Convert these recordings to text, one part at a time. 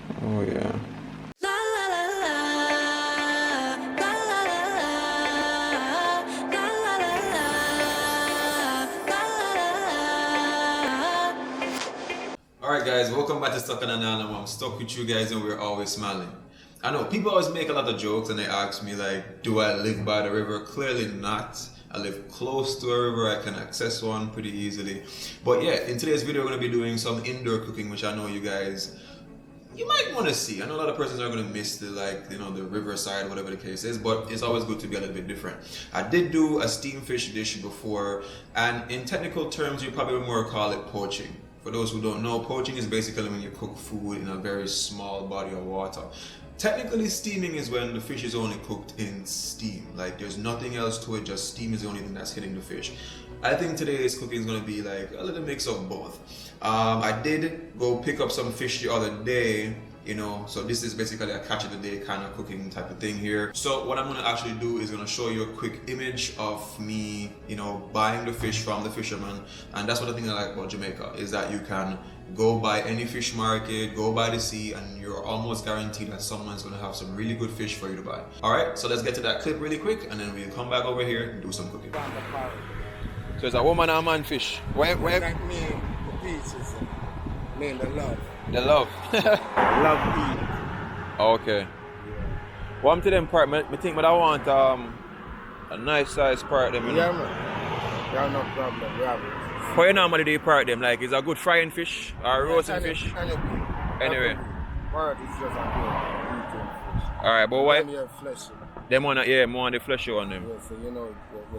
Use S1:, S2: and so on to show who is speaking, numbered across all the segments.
S1: Oh yeah. Alright guys, welcome back to Stuck on an Island. I'm stuck with you guys and we're always smiling. I know people always make a lot of jokes and they ask me like, do I live by the river? Clearly not. I live close to a river, I can access one pretty easily. But yeah, in today's video we're going to be doing some indoor cooking, which I know you guys, you might want to see. I know a lot of persons are going to miss the the riverside, whatever the case is, but it's always good to be a little bit different. I did do a steamed fish dish before, and in technical terms you probably more call it poaching. For those who don't know, poaching is basically when you cook food in a very small body of water. Technically, steaming is when the fish is only cooked in steam. Like there's nothing else to it, just steam is the only thing that's hitting the fish. I think today's cooking is going to be like a little mix of both. I did go pick up some fish the other day, so this is basically a catch of the day kind of cooking type of thing here. So what I'm going to actually do is going to show you a quick image of me, buying the fish from the fisherman. And that's what I think I like about Jamaica, is that you can go by any fish market, go by the sea, and you're almost guaranteed that someone's going to have some really good fish for you to buy. Alright, so let's get to that clip really quick and then we'll come back over here and do some cooking. So it's a woman and man fish. Where?
S2: Like me, the pieces. Me, the love.
S1: The love.
S2: Love eat.
S1: Okay.
S2: Yeah.
S1: Well, to them part, I think I want a nice size part them.
S2: Yeah, man. Yeah, no problem. We have it.
S1: How you normally do you part them? Like, is a good frying fish or roasting fish? Anyway.
S2: Parrot is just a good eating fish.
S1: Alright, but why?
S2: Them you have flesh.
S1: Them more on the fleshy on them.
S2: Yeah, so you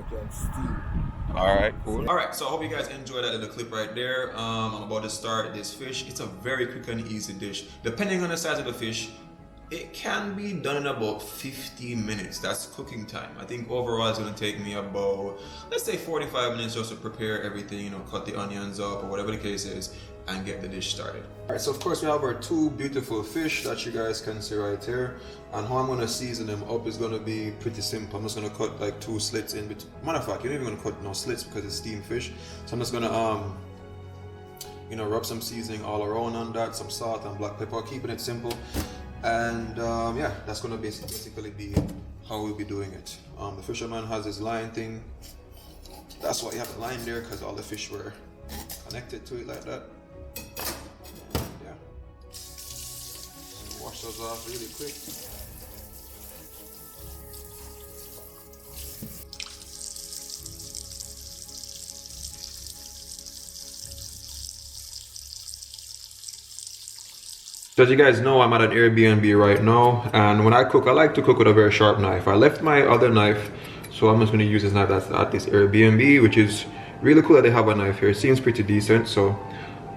S2: can steam.
S1: Alright, cool. Alright, so I hope you guys enjoyed that little clip right there. I'm about to start this fish. It's a very quick and easy dish. Depending on the size of the fish, it can be done in about 15 minutes. That's cooking time. I think overall it's going to take me about, let's say 45 minutes just to prepare everything, cut the onions up or whatever the case is and get the dish started. Alright, so of course we have our two beautiful fish that you guys can see right here. And how I'm going to season them up is going to be pretty simple. I'm just going to cut like 2 slits in between. Matter of fact, you're not even going to cut no slits because it's steamed fish. So I'm just going to rub some seasoning all around on that, some salt and black pepper, keeping it simple. And yeah, that's going to basically be how we'll be doing it. The fisherman has his line thing. That's why you have the line there, because all the fish were connected to it like that. Yeah. So wash those off really quick. So as you guys know, I'm at an Airbnb right now, and when I cook, I like to cook with a very sharp knife. I left my other knife, so I'm just going to use this knife that's at this Airbnb, which is really cool that they have a knife here. It seems pretty decent, so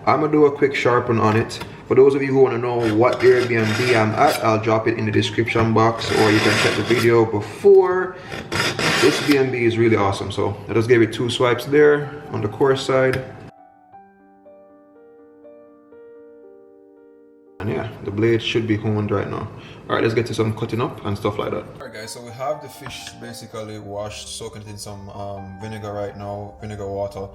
S1: I'm going to do a quick sharpen on it. For those of you who want to know what Airbnb I'm at, I'll drop it in the description box, or you can check the video before. This BNB is really awesome, so I just gave it 2 swipes there on the coarse side. And yeah, the blade should be honed right now. Alright, let's get to some cutting up and stuff like that. Alright guys, so we have the fish basically washed, soaking it in some vinegar right now, vinegar water,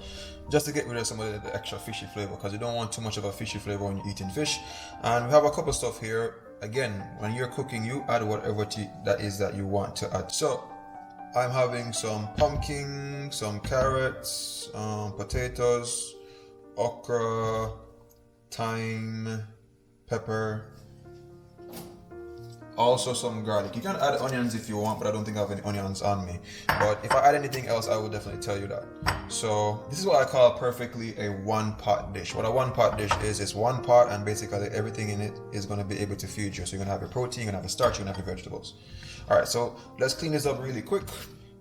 S1: just to get rid of some of the extra fishy flavor, because you don't want too much of a fishy flavor when you're eating fish. And we have a couple stuff here. Again, when you're cooking, you add whatever that is that you want to add. So I'm having some pumpkin, some carrots, potatoes, okra, thyme, pepper, also some garlic. You can add onions if you want, but I don't think I have any onions on me. But if I add anything else, I will definitely tell you that. So this is what I call perfectly a one-pot dish. What a one-pot dish is, it's one pot and basically everything in it is going to be able to feed you. So you're going to have your protein, you're going to have your starch, you're going to have your vegetables. Alright, so let's clean this up really quick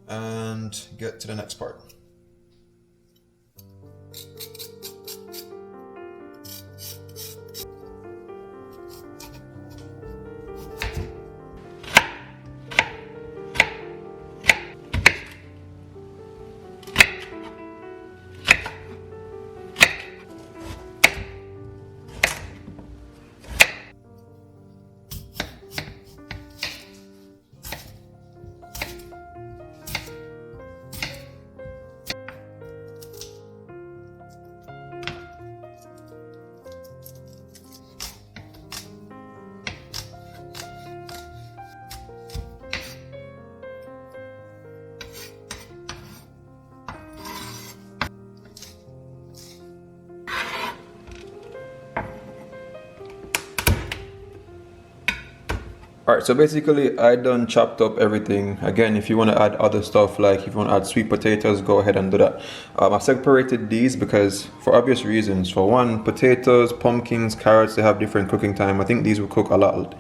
S1: and get to the next part. Alright, so basically I done chopped up everything. Again, if you want to add other stuff, like if you want to add sweet potatoes, go ahead and do that. I separated these because for obvious reasons. For one, potatoes, pumpkins, carrots, they have different cooking time. I think these will cook a lot.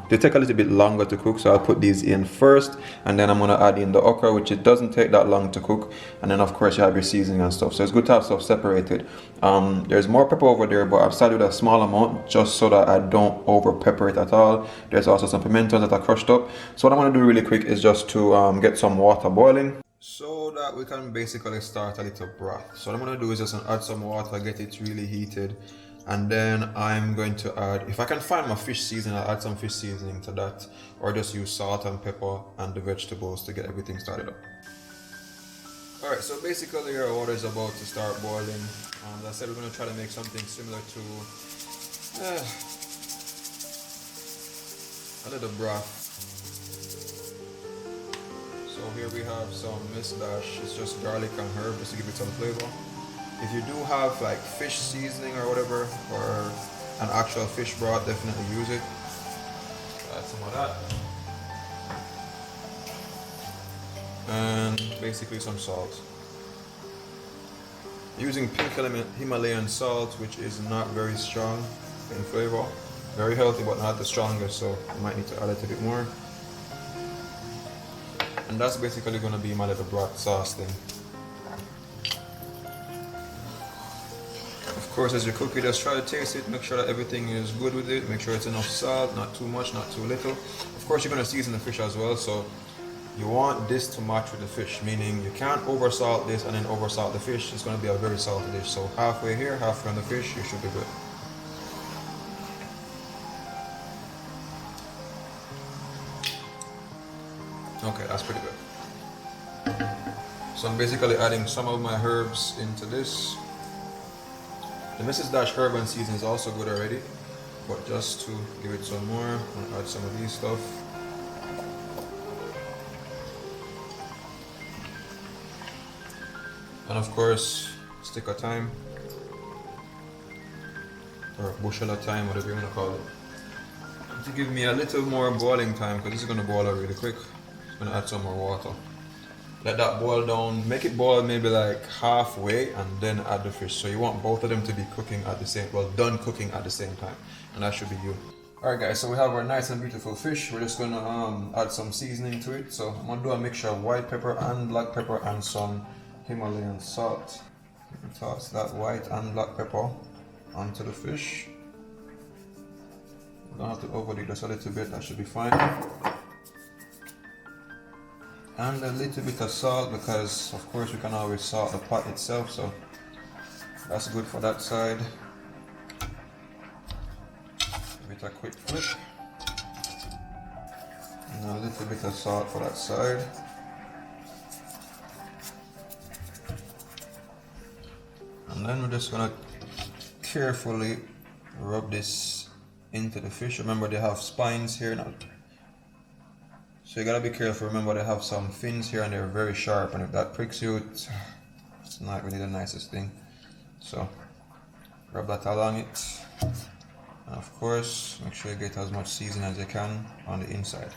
S1: They take a little bit longer to cook, so I'll put these in first, and then I'm gonna add in the okra, which it doesn't take that long to cook. And then of course you have your seasoning and stuff. So it's good to have stuff separated. There's more pepper over there, but I've started with a small amount just so that I don't over pepper it at all. There's also some pimentos that are crushed up. So what I'm gonna do really quick is just to get some water boiling, so that we can basically start a little broth. So what I'm gonna do is just add some water, get it really heated, and then I'm going to add, if I can find my fish seasoning, I'll add some fish seasoning to that, or just use salt and pepper and the vegetables to get everything started up. Alright, so basically our water is about to start boiling. As I said, we're going to try to make something similar to a little broth. So here we have some mist dash. It's just garlic and herb just to give it some flavor. If you do have like fish seasoning or whatever, or an actual fish broth, definitely use it. Add some of that. And basically some salt. Using pink Himalayan salt, which is not very strong in flavor. Very healthy, but not the strongest, so I might need to add a little bit more. And that's basically going to be my little broth sauce thing. Of course, as you cook it, just try to taste it, make sure that everything is good with it, make sure it's enough salt, not too much, not too little. Of course, you're going to season the fish as well, so you want this to match with the fish, meaning you can't over salt this and then over salt the fish. It's going to be a very salty dish. So halfway here, halfway on the fish, you should be good. Okay, that's pretty good. So I'm basically adding some of my herbs into this. The Mrs. Dash herb and season is also good already, but just to give it some more, I'm going to add some of these stuff. And of course, stick of thyme, or bushel of thyme, whatever you want to call it, to give me a little more boiling time, because this is going to boil out really quick. I'm going to add some more water. Let that boil down, make it boil maybe like halfway, and then add the fish. So you want both of them to be cooking at the same, well, done cooking at the same time, and that should be you. Alright guys, so we have our nice and beautiful fish. We're just going to add some seasoning to it. So I'm going to do a mixture of white pepper and black pepper and some Himalayan salt. Toss that white and black pepper onto the fish. You don't have to overdo it, just a little bit, that should be fine. And a little bit of salt, because of course we can always salt the pot itself, so that's good for that side. Give it a quick flip. And a little bit of salt for that side. And then we're just gonna carefully rub this into the fish. Remember, they have spines here now, so you gotta be careful. Remember, they have some fins here and they're very sharp, and if that pricks you, it's not really the nicest thing. So rub that along it, and of course make sure you get as much seasoning as you can on the inside.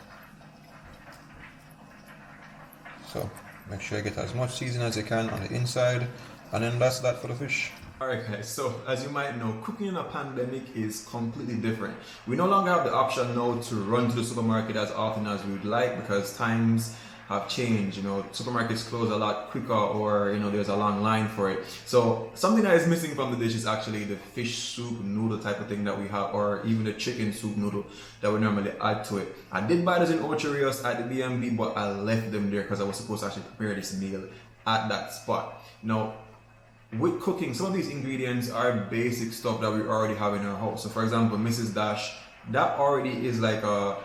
S1: So make sure you get as much seasoning as you can on the inside. And then that's that for the fish. Alright guys, so as you might know, cooking in a pandemic is completely different. We no longer have the option now to run to the supermarket as often as we would like, because times have changed. You know, supermarkets close a lot quicker, or you know, there's a long line for it. So something that is missing from the dish is actually the fish soup noodle type of thing that we have, or even the chicken soup noodle that we normally add to it. I did buy this in Ocho Rios at the B&B, but I left them there because I was supposed to actually prepare this meal at that spot. Now, with cooking, some of these ingredients are basic stuff that we already have in our house. So for example, Mrs. Dash, that already is like a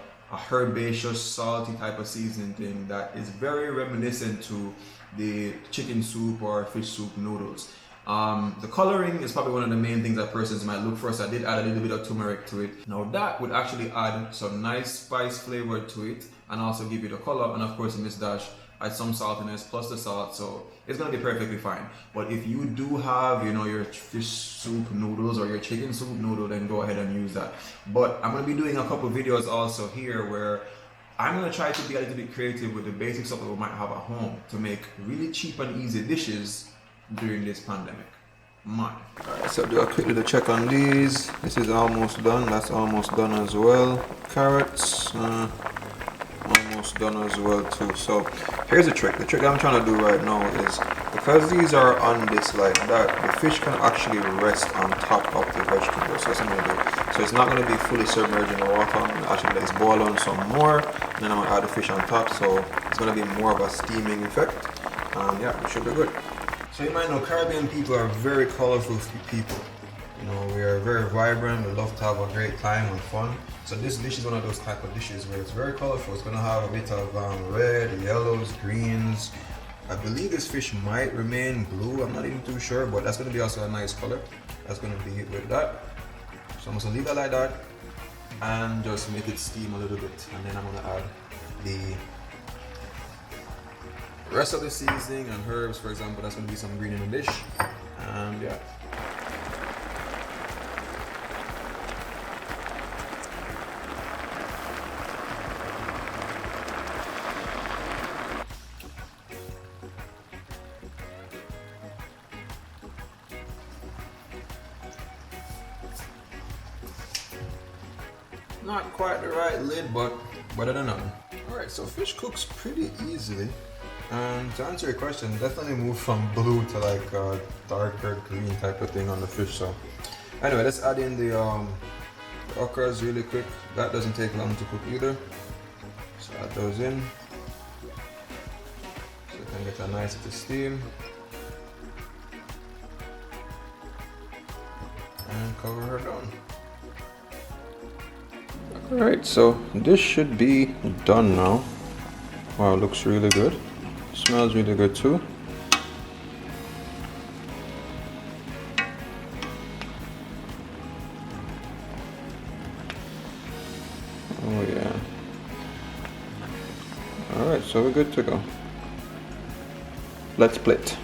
S1: herbaceous, salty type of seasoning thing that is very reminiscent to the chicken soup or fish soup noodles. The coloring is probably one of the main things that persons might look for, so I did add a little bit of turmeric to it. Now that would actually add some nice spice flavor to it and also give it a color. And of course in Miss Dash, adds some saltiness plus the salt, so it's gonna be perfectly fine. But if you do have, you know, your fish soup noodles or your chicken soup noodle, then go ahead and use that. But I'm gonna be doing a couple videos also here where I'm gonna try to be a little bit creative with the basic stuff that we might have at home to make really cheap and easy dishes during this pandemic. Alright, so do a quick little check on these. This is almost done. That's almost done as well. Carrots, almost done as well too. So here's the trick. The trick I'm trying to do right now is, because these are on this like that, the fish can actually rest on top of the vegetables. So that's what I'm gonna do. So it's not gonna be fully submerged in the water. I'm gonna actually let this boil on some more, and then I'm gonna add the fish on top. So it's gonna be more of a steaming effect. Yeah, it should be good. So you might know Caribbean people are very colorful people. You know, we are very vibrant, we love to have a great time and fun. So this dish is one of those type of dishes where it's very colorful. It's gonna have a bit of red, yellows, greens. I believe this fish might remain blue, I'm not even too sure, but that's gonna be also a nice color. That's gonna be it with that. So I'm gonna leave that like that and just make it steam a little bit. And then I'm gonna add the rest of the seasoning and herbs, for example. That's going to be some green in the dish, and yeah. Not quite the right lid, but better than nothing. Alright, so fish cooks pretty easily. And to answer your question, definitely move from blue to like a darker green type of thing on the fish. So anyway, let's add in the okras really quick. That doesn't take long to cook either. So add those in. So you can get a nice little steam. And cover her down. Alright, so this should be done now. Wow, it looks really good. Smells really good too. Oh yeah. Alright, so we're good to go. Let's split.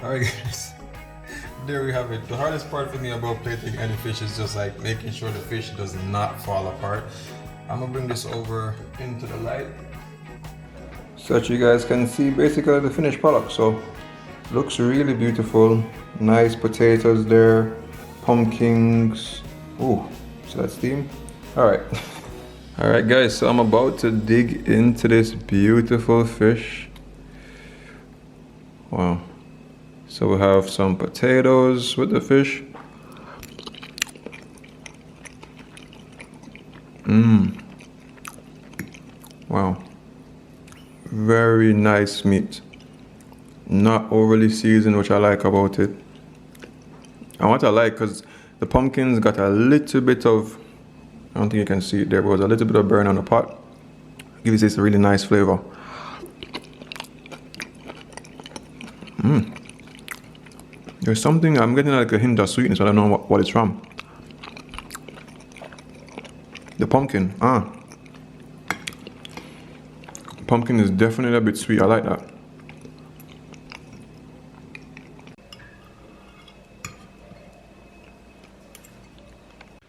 S1: Alright guys, there we have it. The hardest part for me about plating any fish is just like making sure the fish does not fall apart. I'm gonna bring this over into the light so that you guys can see basically the finished product. So looks really beautiful. Nice potatoes there, pumpkins. Ooh, so that's steam. Alright. Alright guys, so I'm about to dig into this beautiful fish. Wow. So we have some potatoes with the fish. Wow. Very nice meat. Not overly seasoned, which I like about it. And what I like, because the pumpkins got a little bit of, I don't think you can see it there, but it was a little bit of burn on the pot. Gives this a really nice flavor. There's something, I'm getting like a hint of sweetness, I don't know what it's from. The pumpkin, Pumpkin is definitely a bit sweet, I like that.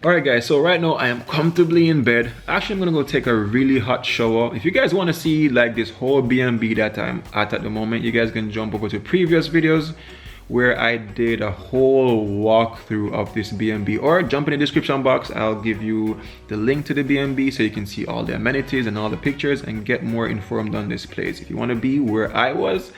S1: Alright guys, so right now I am comfortably in bed. Actually, I'm gonna go take a really hot shower. If you guys want to see like this whole B&B that I'm at the moment, you guys can jump over to previous videos where I did a whole walkthrough of this B&B, or jump in the description box. I'll give you the link to the B&B so you can see all the amenities and all the pictures and get more informed on this place. If you want to be where I was,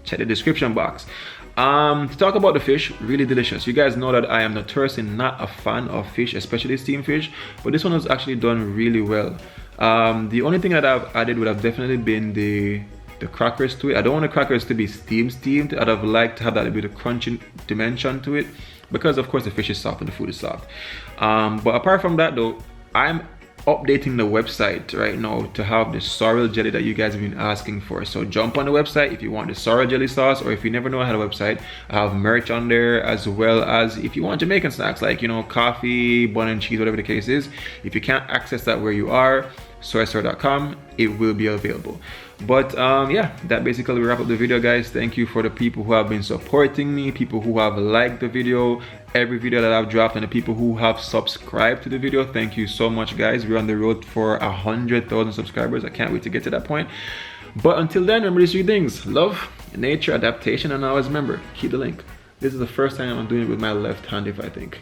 S1: check the description box. To talk about the fish, really delicious. You guys know that I am notoriously not a fan of fish, especially steamed fish, but this one was actually done really well. The only thing that I've added would have definitely been the crackers to it. I don't want the crackers to be steamed. I'd have liked to have that a bit of crunchy dimension to it, because of course the fish is soft and the food is soft. But apart from that though, I'm updating the website right now to have the sorrel jelly that you guys have been asking for. So jump on the website if you want the sorrel jelly sauce, or if you never know I had a website, I have merch on there, as well as if you want Jamaican snacks like, you know, coffee, bun and cheese, whatever the case is. If you can't access that where you are, soistore.com, it will be available. But yeah, that basically wrap up the video, guys. Thank you for the people who have been supporting me, people who have liked the video, every video that I've dropped, and the people who have subscribed to the video. Thank you so much, guys. We're on the road for 100,000 subscribers. I can't wait to get to that point. But until then, remember these 3 things: love, nature, adaptation, and always remember, keep the link. This is the first time I'm doing it with my left hand, if I think.